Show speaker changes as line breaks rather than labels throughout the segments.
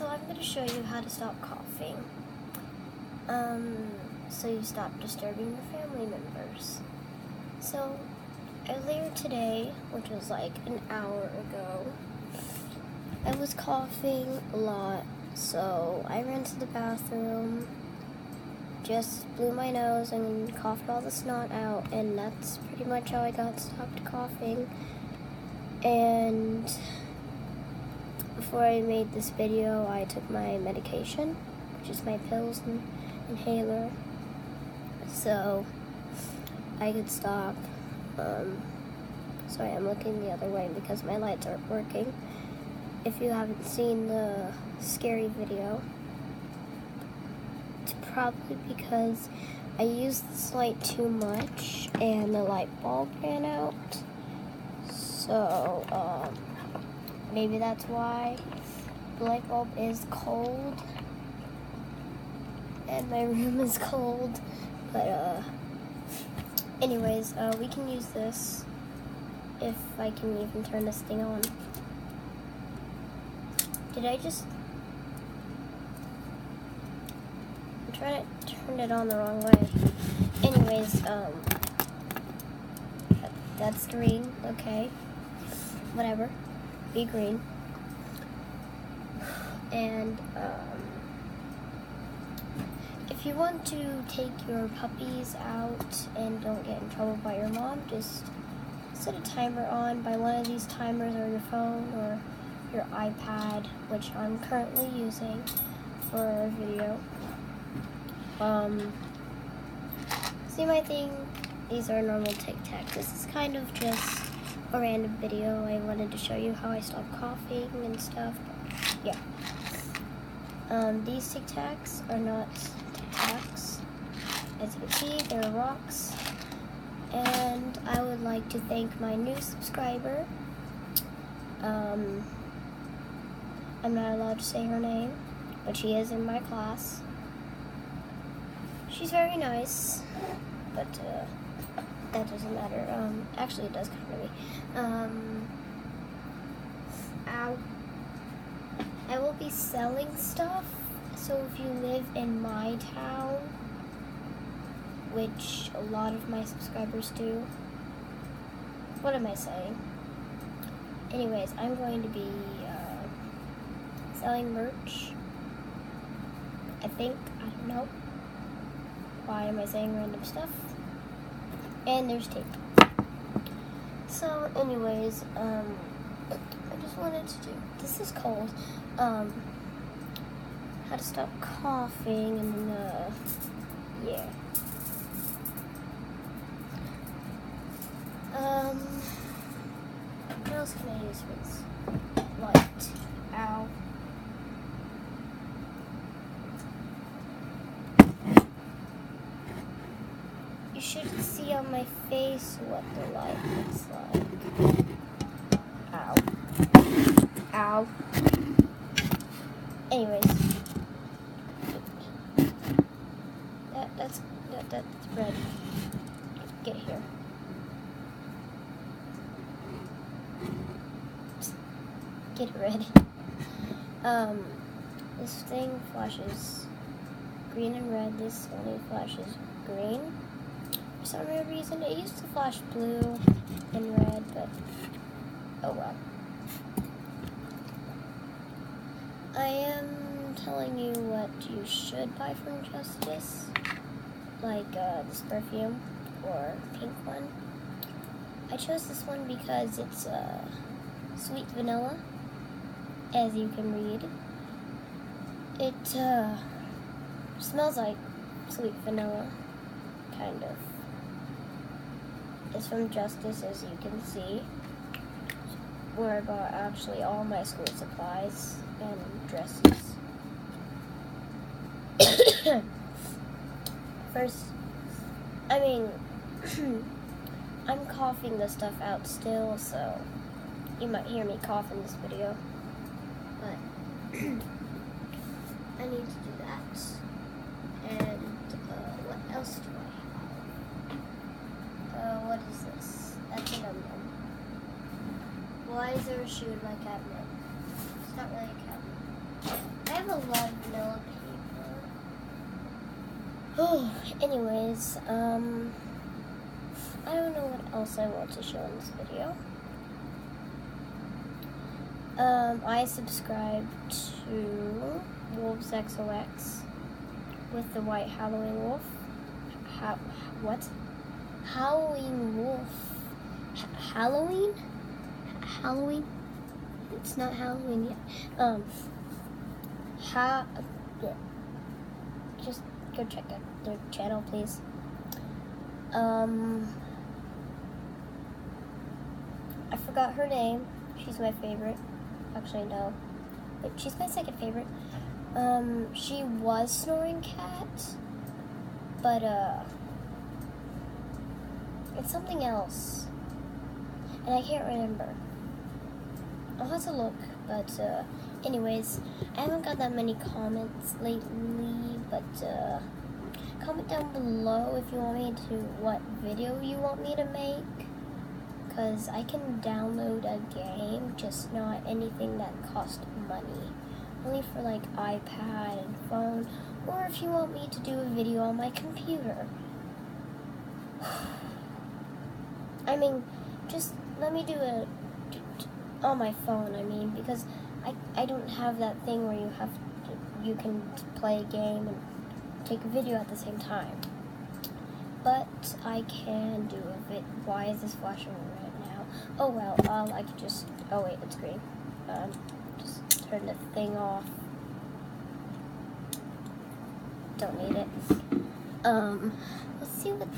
So I'm going to show you how to stop coughing. So you stop disturbing your family members. So earlier today, which was like an hour ago, I was coughing a lot. So I ran to the bathroom, just blew my nose and coughed all the snot out, and that's pretty much how I got stopped coughing. And before I made this video, I took my medication, which is my pills and inhaler, so I could stop. Sorry, I'm looking the other way because my lights aren't working. If you haven't seen the scary video, it's probably because I used this light too much and the light bulb ran out. So, maybe that's why. The light bulb is cold and my room is cold, but anyways, we can use this if I can even turn this thing on. Did I just... I'm trying to turn it on the wrong way. Anyways, that's green, okay. Whatever, be green. And, if you want to take your puppies out and don't get in trouble by your mom, just set a timer on by one of these timers or your phone or your iPad, which I'm currently using for our video. So you might think these are normal Tic Tacs. This is kind of just a random video. I wanted to show you how I stop coughing and stuff. But yeah. These Tic Tacs are not Tic Tacs. As you can see, they're rocks. And I would like to thank my new subscriber. I'm not allowed to say her name, but she is in my class. She's very nice, but that doesn't matter. Actually, it does kind of me. I will be selling stuff, so if you live in my town, which a lot of my subscribers do, what am I saying? Anyways, I'm going to be selling merch, I think. I don't know. Why am I saying random stuff? And there's tape. So anyways, I just wanted to do, this is cold, how to stop coughing, and yeah. What else can I use for this? Light. Ow. You should see on my face what the light looks like. Ow. Ow. Anyways. That's red. Get here. Get it ready. This thing flashes green and red. This only flashes green. For some weird reason, it used to flash blue and red, but oh well. I am telling you what you should buy from Justice, like this perfume or pink one. I chose this one because it's sweet vanilla, as you can read. It smells like sweet vanilla, kind of. It's from Justice, as you can see, where I got actually all my school supplies and dresses. First, I mean, I'm coughing this stuff out still, so you might hear me cough in this video, but I need to do that. And what else do I have? What is this? That's a num-num. Why is there a shoe in my cabinet? It's not really a cabinet. I a lot of vanilla paper. Oh, anyways, I don't know what else I want to show in this video. I subscribe to WolvesXOX with the white howling wolf. What? Howling wolf. Halloween? Halloween? It's not Halloween yet. Yeah. Just go check out their channel, please. I forgot her name. She's my favorite. Actually, no. But she's my second favorite. She was Snoring Cat, but, it's something else. And I can't remember. I'll have to look, but, anyways, I haven't got that many comments lately, but, comment down below if you want me to, what video you want me to make. Because I can download a game, just not anything that costs money. Only for like iPad and phone, or if you want me to do a video on my computer. I mean, just let me do it on my phone, because I don't have that thing where you can play a game and take a video at the same time. But I can do a vid. Why is this flashing red now? Oh well, I could just, oh wait, it's green. Just turn the thing off. Don't need it. Let's see what,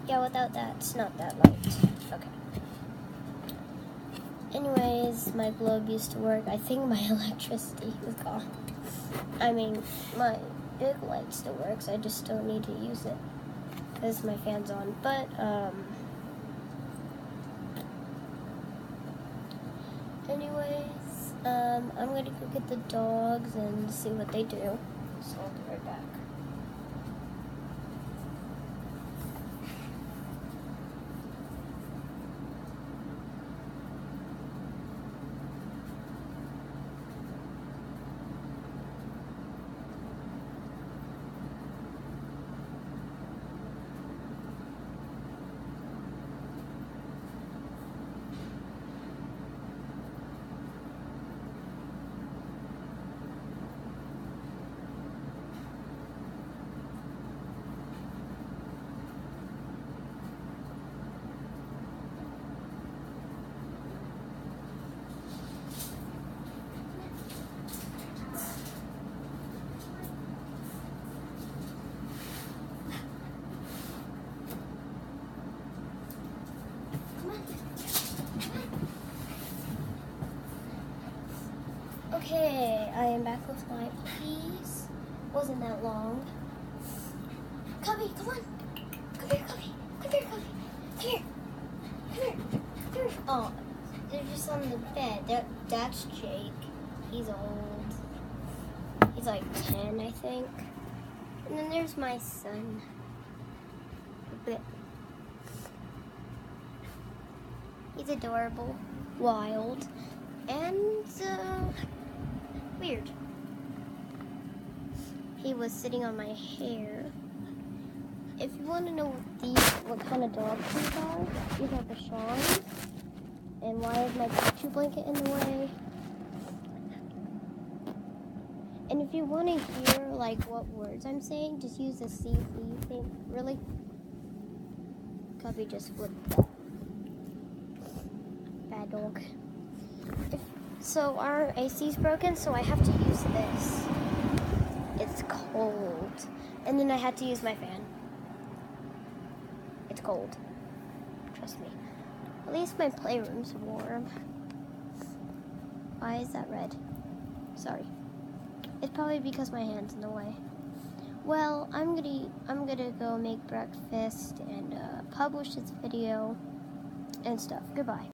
yeah, without that, it's not that light. Okay. Anyways, my globe used to work. I think my electricity is gone. My big light still works, I just don't need to use it because my fan's on. But anyways, I'm gonna go get the dogs and see what they do, so I'll be right back. Okay, I am back with my puppies. Wasn't that long. Cubby, come on. Come here, Cubby. Come here, Cubby. Come here. Come here. Come here. Oh, they're just on the bed. That's Jake. He's old. He's like 10, I think. And then there's my son. He's adorable, wild, and weird. He was sitting on my hair. If you want to know what kind of dogs these are, these are the Shawns. And why is my picture blanket in the way? And if you want to hear like what words I'm saying, just use the CC thing. Really? Cubby just flipped that. Bad dog. So our AC's broken, so I have to use this. It's cold. And then I had to use my fan. It's cold. Trust me. At least my playroom's warm. Why is that red? Sorry. It's probably because my hand's in the way. Well, I'm gonna go make breakfast and publish this video and stuff. Goodbye.